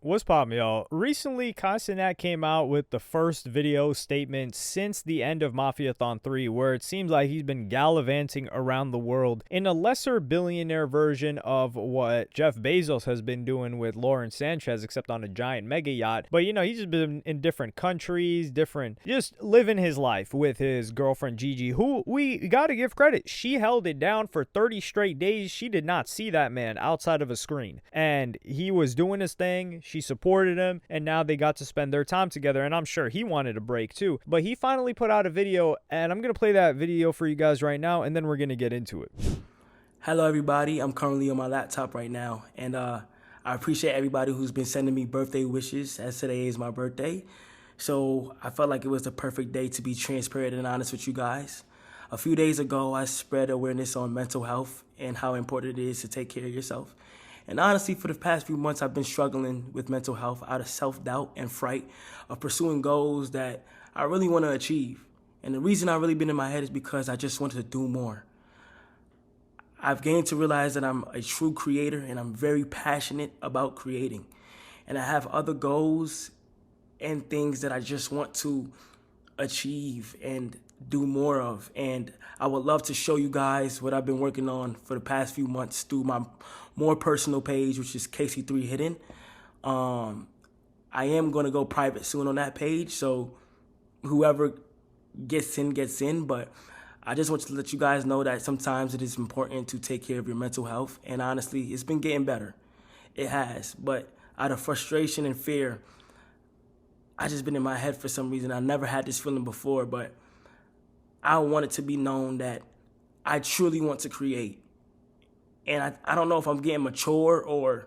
What's poppin', y'all? Recently, Cenat came out with the first video statement since the end of Mafiathon 3, where it seems like he's been gallivanting around the world in a lesser billionaire version of what Jeff Bezos has been doing with Lauren Sanchez, except on a giant mega yacht. But, he's just been in different countries, just living his life with his girlfriend Gigi, who we gotta give credit. She held it down for 30 straight days. She did not see that man outside of a screen. And he was doing his thing. She supported him, and now they got to spend their time together, and I'm sure he wanted a break too. But he finally put out a video, and I'm going to play that video for you guys right now, and then we're going to get into it. Hello, everybody. I'm currently on my laptop right now, and I appreciate everybody who's been sending me birthday wishes, as today is my birthday. So I felt like it was the perfect day to be transparent and honest with you guys. A few days ago, I spread awareness on mental health and how important it is to take care of yourself. And honestly, for the past few months, I've been struggling with mental health out of self-doubt and fright of pursuing goals that I really want to achieve. And the reason I've really been in my head is because I just wanted to do more. I've gained to realize that I'm a true creator and I'm very passionate about creating. And I have other goals and things that I just want to achieve and do more of. And I would love to show you guys what I've been working on for the past few months through my more personal page, which is KC3 Hidden. I am going to go private soon on that page, so whoever gets in, but I just want to let you guys know that sometimes it is important to take care of your mental health, and honestly, it's been getting better. It has, but out of frustration and fear, I just been in my head for some reason. I never had this feeling before, but I want it to be known that I truly want to create. And I don't know if I'm getting mature or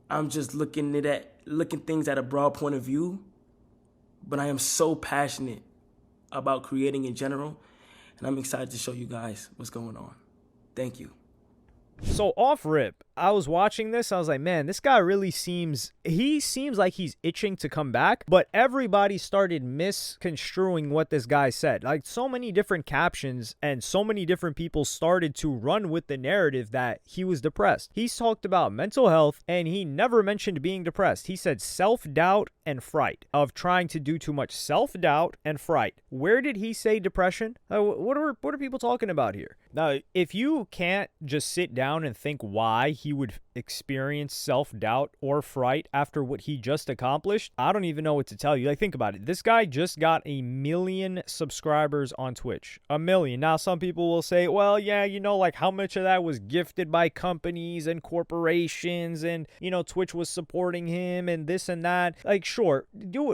I'm just looking things at a broad point of view, but I am so passionate about creating in general, and I'm excited to show you guys what's going on. Thank you. So off rip, I was watching this, I was like, man, this guy really seems like he's itching to come back, but everybody started misconstruing what this guy said. Like, so many different captions and so many different people started to run with the narrative that he was depressed. He's talked about mental health, and he never mentioned being depressed. He said self-doubt and fright, of trying to do too much. Self-doubt and fright. Where did he say depression? What are people talking about here? Now, if you can't just sit down and think why he would experience self-doubt or fright after what he just accomplished, I don't even know what to tell you. Like, think about it. This guy just got 1 million subscribers on Twitch. 1 million. Now, some people will say, well, yeah, like how much of that was gifted by companies and corporations, and, Twitch was supporting him and this and that. Like, sure,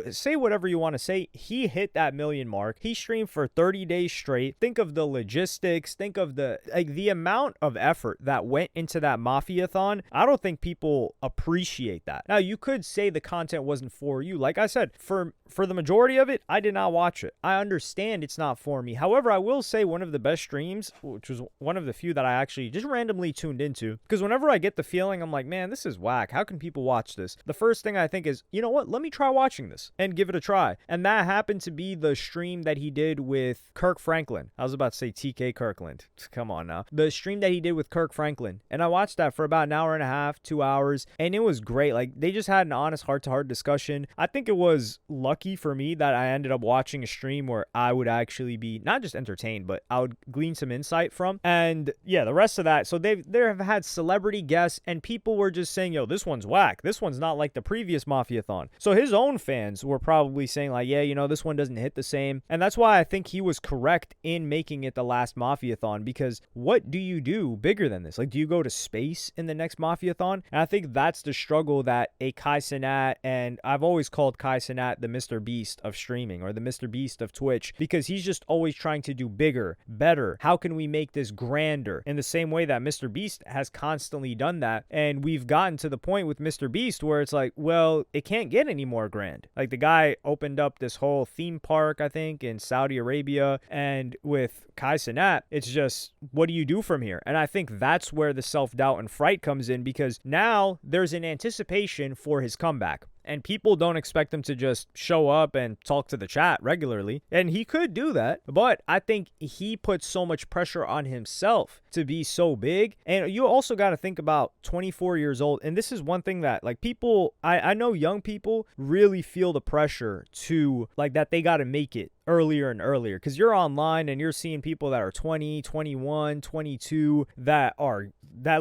say whatever you want to say. He hit that 1 million mark. He streamed for 30 days straight. Think of the logistics. Think of the amount of effort that went into that Mafiathon. I don't think people appreciate that. Now, you could say the content wasn't for you. Like I said, for the majority of it, I did not watch it. I understand it's not for me. However, I will say one of the best streams, which was one of the few that I actually just randomly tuned into, because whenever I get the feeling, I'm like, man, this is whack. How can people watch this? The first thing I think is, you know what? Let me try watching this and give it a try. And that happened to be the stream that he did with Kirk Franklin. I was about to say TK Kirkland. Come on now. The stream that he did with Kirk Franklin. And I watched that for about an hour and a half, 2 hours, and it was great. Like, they just had an honest heart-to-heart discussion. I think it was lucky for me that I ended up watching a stream where I would actually be not just entertained, but I would glean some insight from. And yeah, the rest of that, so they have had celebrity guests, and people were just saying, yo, this one's whack. This one's not like the previous Mafiathon. So his own fans were probably saying like, yeah, this one doesn't hit the same. And that's why I think he was correct in making it the last Mafiathon, because what do you do bigger than this? Like, do you go to space in the next Mafiathon? And I think that's the struggle that a Cenat, and I've always called Cenat the Mr. Beast of streaming, or the Mr. Beast of Twitch, because he's just always trying to do bigger, better. How can we make this grander? In the same way that Mr. Beast has constantly done that. And we've gotten to the point with Mr. Beast where it's like, well, it can't get any more grand. Like, the guy opened up this whole theme park, I think, in Saudi Arabia, and with Cenat, it's just, what do you do from here? And I think that's where the self-doubt and fright comes in, because now there's an anticipation for his comeback. and people don't expect him to just show up and talk to the chat regularly. And he could do that, but I think he puts so much pressure on himself to be so big. And you also got to think about 24 years old. And this is one thing that like people, I know young people really feel the pressure to like that they got to make it earlier and earlier, because you're online and you're seeing people that are 20, 21, 22 that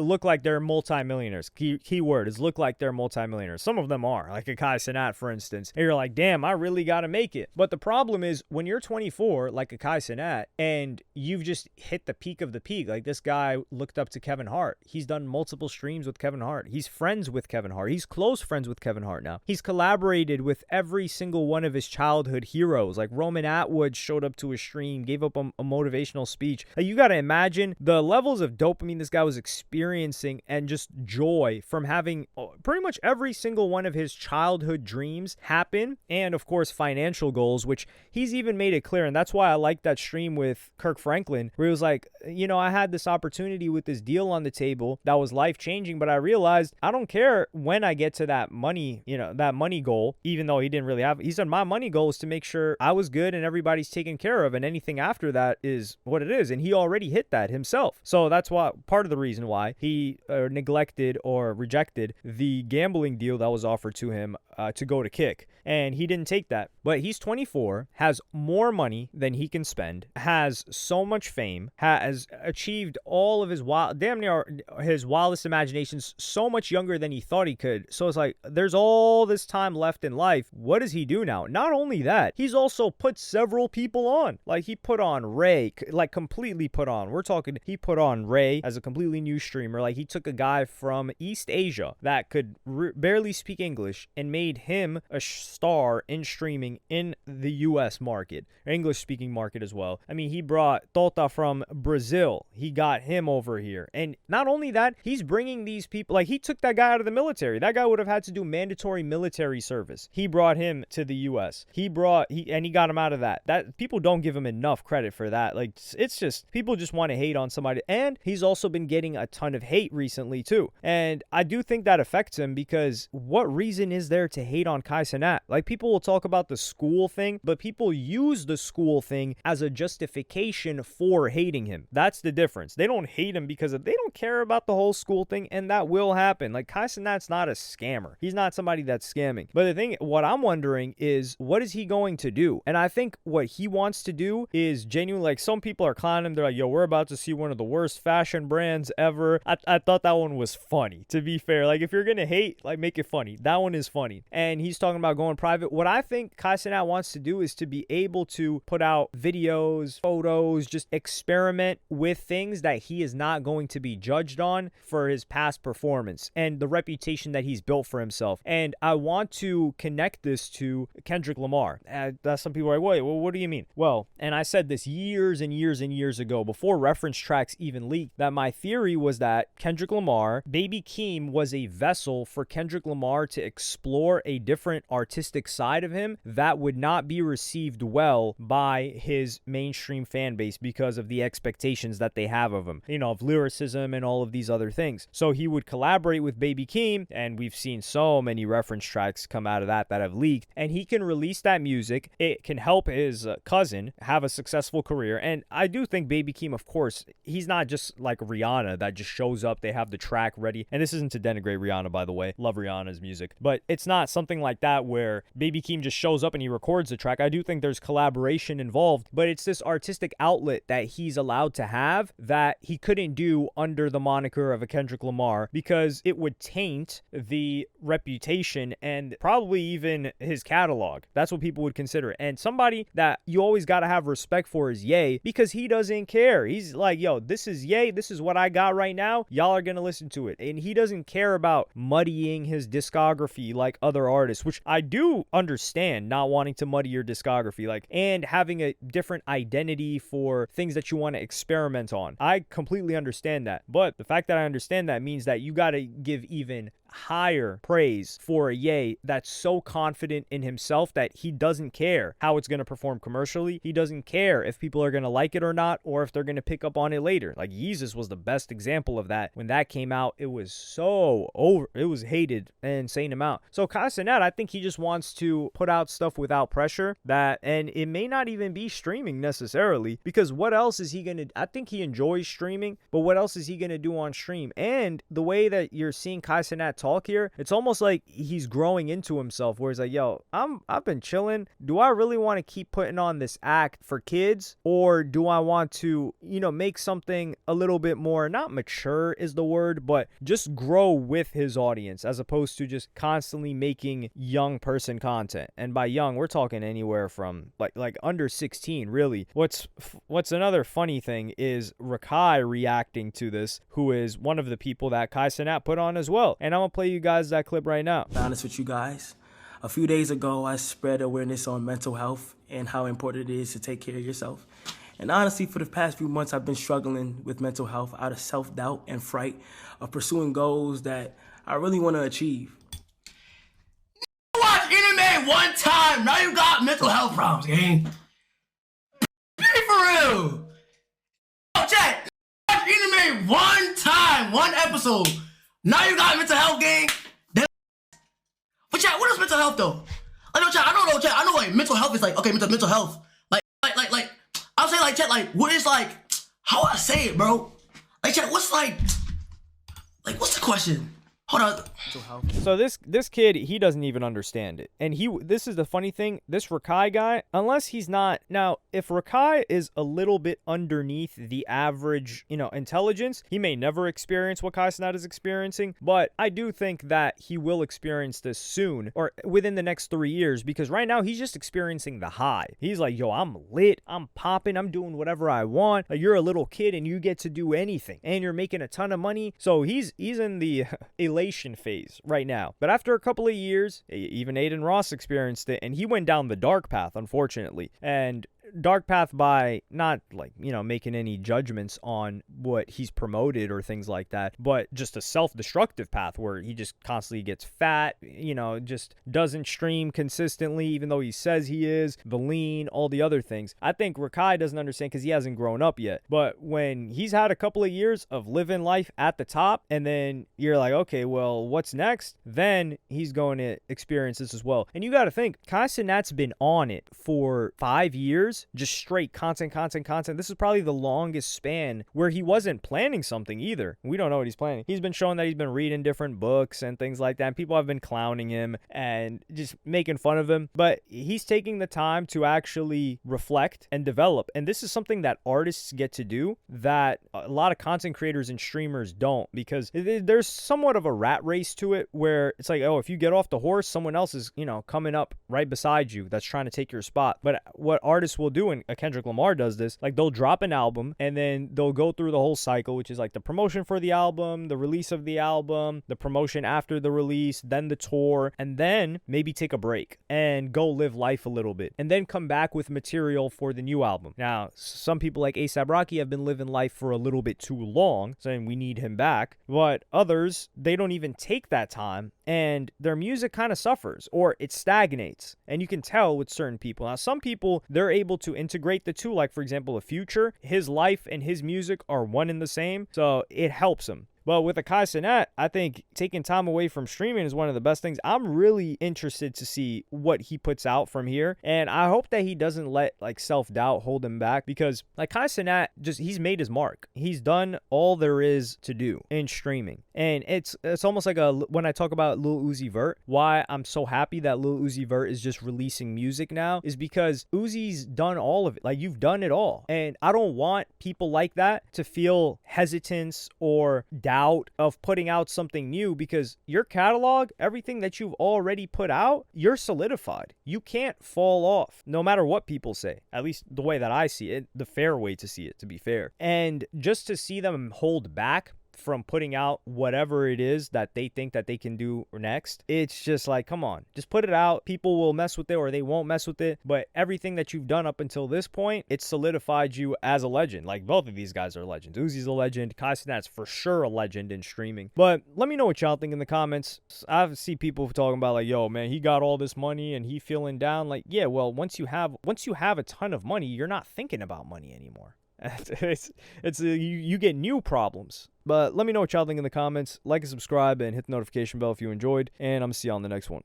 look like they're multimillionaires. Keyword is look like they're multimillionaires. Some of them are, like a Cenat, for instance. And you're like, damn, I really got to make it. But the problem is when you're 24, like a Cenat, and you've just hit the peak of the peak. Like this guy looked up to Kevin Hart. He's done multiple streams with Kevin Hart. He's friends with Kevin Hart. He's close friends with Kevin Hart now. He's collaborated with every single one of his childhood heroes. Like Roman Atwood showed up to his stream, gave up a motivational speech. Like, you got to imagine the levels of dopamine this guy was experiencing and just joy from having pretty much every single one of his childhood dreams happen. And of course, financial goals, which he's even made it clear. And that's why I like that stream with Kirk Franklin, where he was like, I had this opportunity with this deal on the table that was life changing, but I realized I don't care when I get to that money, that money goal, even though he didn't really have it. He said, my money goal is to make sure I was good and everybody's taken care of, and anything after that is what it is. And he already hit that himself. So that's why part of the reason why he neglected or rejected the gambling deal that was offered to him to go to Kick. And he didn't take that. But he's 24, has more money than he can spend, has so much fame, has achieved all of his damn near his wildest imaginations so much younger than he thought he could. So it's like, there's all this time left in life. What does he do now? Not only that, he's also put several people on. Like, he put on Ray, like completely put on. We're talking, he put on Ray as a completely new streamer. Like, he took a guy from East Asia that could barely speak English and made him a star in streaming in the US market, English speaking market as well. I mean, he brought Tota from Brazil. He got him over here. And not only that, he's bringing these people, like he took that guy out of the military. That guy would have had to do mandatory military service. He brought him to the US. He got him out of that. That people don't give him enough credit for that. Like, it's just, people just want to hate on somebody. And he's also been getting a ton of hate recently too. And I do think that affects him, because what reason is there to hate on Cenat? Like, people will talk about the school thing, but people use the school thing as a justification for hating him. That's the difference. They don't hate him because they don't care about the whole school thing, and that will happen. Like, Cenat's not a scammer. He's not somebody that's scamming. But the thing, what I'm wondering is, what is he going to do? And I think what he wants to do is genuine. Like, some people are clowning him. They're like, yo, we're about to see one of the worst fashion brands ever. I thought that one was funny, to be fair. Like, if you're gonna hate, like, make it funny. That one is funny. And he's talking about going private. What I think Cenat wants to do is to be able to put out videos, photos, just experiment with things that he is not going to be judged on for his past performance and the reputation that he's built for himself. And I want to connect this to Kendrick Lamar. That's some people are like, wait, well, what do you mean? Well, and I said this years and years and years ago, before reference tracks even leaked, that my theory was that Kendrick Lamar, Baby Keem was a vessel for Kendrick Lamar to explore a different artistic side of him that would not be received well by his mainstream fan base because of the expectations that they have of him, of lyricism and all of these other things. So he would collaborate with Baby Keem, and we've seen so many reference tracks come out of that have leaked, and he can release that music. It can help his cousin have a successful career. And I do think Baby Keem, of course, he's not just like Rihanna that just shows up, they have the track ready. And this isn't to denigrate Rihanna, by the way. Love Rihanna's music. But it's not something like that where Baby Keem just shows up and he records the track. I do think there's collaboration involved, but it's this artistic outlet that he's allowed to have that he couldn't do under the moniker of a Kendrick Lamar, because it would taint the reputation and probably even his catalog. That's what people would consider. And somebody that you always got to have respect for is Ye, because he doesn't care. He's like, yo, this is Ye. This is what I got right now. Y'all are going to listen to it. And he doesn't care about muddying his discography like other artists, which I do understand, not wanting to muddy your discography, like, and having a different identity for things that you want to experiment on. I completely understand that. But the fact that I understand that means that you got to give even higher praise for a Ye that's so confident in himself that he doesn't care how it's going to perform commercially. He doesn't care if people are going to like it or not, or if they're going to pick up on it later. Like Yeezus was the best example of that. When that came out, it was so it was hated an insane amount. So Kai Cenat, I think he just wants to put out stuff without pressure, and it may not even be streaming necessarily, because what else is he going to, I think he enjoys streaming, but what else is he going to do on stream? And the way that you're seeing Kai Cenat talk here, it's almost like he's growing into himself, where he's like, yo, I've been chilling. Do I really want to keep putting on this act for kids, or do I want to, make something a little bit more, not mature is the word, but just grow with his audience, as opposed to just constantly making young person content? And by young, we're talking anywhere from like under 16, really. What's another funny thing is Rakai reacting to this, who is one of the people that Kai Cenat put on as well. And I'm gonna play you guys that clip right now. To be honest with you guys, a few days ago, I spread awareness on mental health and how important it is to take care of yourself. And honestly, for the past few months, I've been struggling with mental health out of self-doubt and fright of pursuing goals that I really want to achieve. Watch anime one time, now you got mental health problems, gang. Be for real. Oh, chat. Watch anime one time, one episode. Now you got mental health, gang. But chat, what is mental health though? I know, chat. I know, like mental health is like, okay, mental health. Like, I'll say like, chat, like, what is like, how I say it, bro? Like, chat, what's what's the question? Hold on. So this kid, he doesn't even understand it. And this is the funny thing, this Rakai guy, unless he's not, now, if Rakai is a little bit underneath the average, intelligence, he may never experience what Kai Cenat is experiencing, but I do think that he will experience this soon, or within the next 3 years, because right now he's just experiencing the high. He's like, yo, I'm lit, I'm popping, I'm doing whatever I want. Like, you're a little kid and you get to do anything, and you're making a ton of money. So he's in the elation phase right now. But after a couple of years, even Aiden Ross experienced it, and he went down the dark path, unfortunately. And dark path by not making any judgments on what he's promoted or things like that, but just a self-destructive path where he just constantly gets fat, just doesn't stream consistently even though he says he is, the lean, all the other things. I think Rakai doesn't understand because he hasn't grown up yet. But when he's had a couple of years of living life at the top, and then you're like, okay, well, what's next? Then he's going to experience this as well. And you got to think, Kai Cenat's been on it for 5 years, just straight content. This is probably the longest span where he wasn't planning something either. We don't know what he's planning. He's been showing that he's been reading different books and things like that. And people have been clowning him and just making fun of him. But he's taking the time to actually reflect and develop. And this is something that artists get to do that a lot of content creators and streamers don't, because there's somewhat of a rat race to it where it's like, oh, if you get off the horse, someone else is, coming up right beside you that's trying to take your spot. But what artists will do, and Kendrick Lamar does this, like they'll drop an album and then they'll go through the whole cycle, which is like the promotion for the album, the release of the album, the promotion after the release, then the tour, and then maybe take a break and go live life a little bit, and then come back with material for the new album. Now, some people like A$AP Rocky have been living life for a little bit too long, saying we need him back, but others, they don't even take that time, and their music kind of suffers or it stagnates. And you can tell with certain people. Now, some people, they're able to integrate the two, like for example, a Future, his life and his music are one and the same, so it helps him. But with a Kai Cenat, I think taking time away from streaming is one of the best things. I'm really interested to see what he puts out from here. And I hope that he doesn't let self-doubt hold him back, because Kai Cenat, he's made his mark. He's done all there is to do in streaming. And it's almost like when I talk about Lil Uzi Vert, why I'm so happy that Lil Uzi Vert is just releasing music now is because Uzi's done all of it. You've done it all. And I don't want people like that to feel hesitance or doubt of putting out something new, because your catalog, everything that you've already put out, you're solidified. You can't fall off no matter what people say, at least the way that I see it, the fair way to see it, to be fair. And just to see them hold back from putting out whatever it is that they think that they can do next. It's just like, come on, just put it out. People will mess with it or they won't mess with it. But everything that you've done up until this point, it solidified you as a legend. Like, both of these guys are legends. Uzi's a legend. Cenat's for sure a legend in streaming. But let me know what y'all think in the comments. I see people talking about like, yo, man, he got all this money and he feeling down. Like, yeah, well, once you have a ton of money, you're not thinking about money anymore. You get new problems. But let me know what y'all think in the comments. Like and subscribe and hit the notification bell if you enjoyed. And I'm gonna see you on the next one.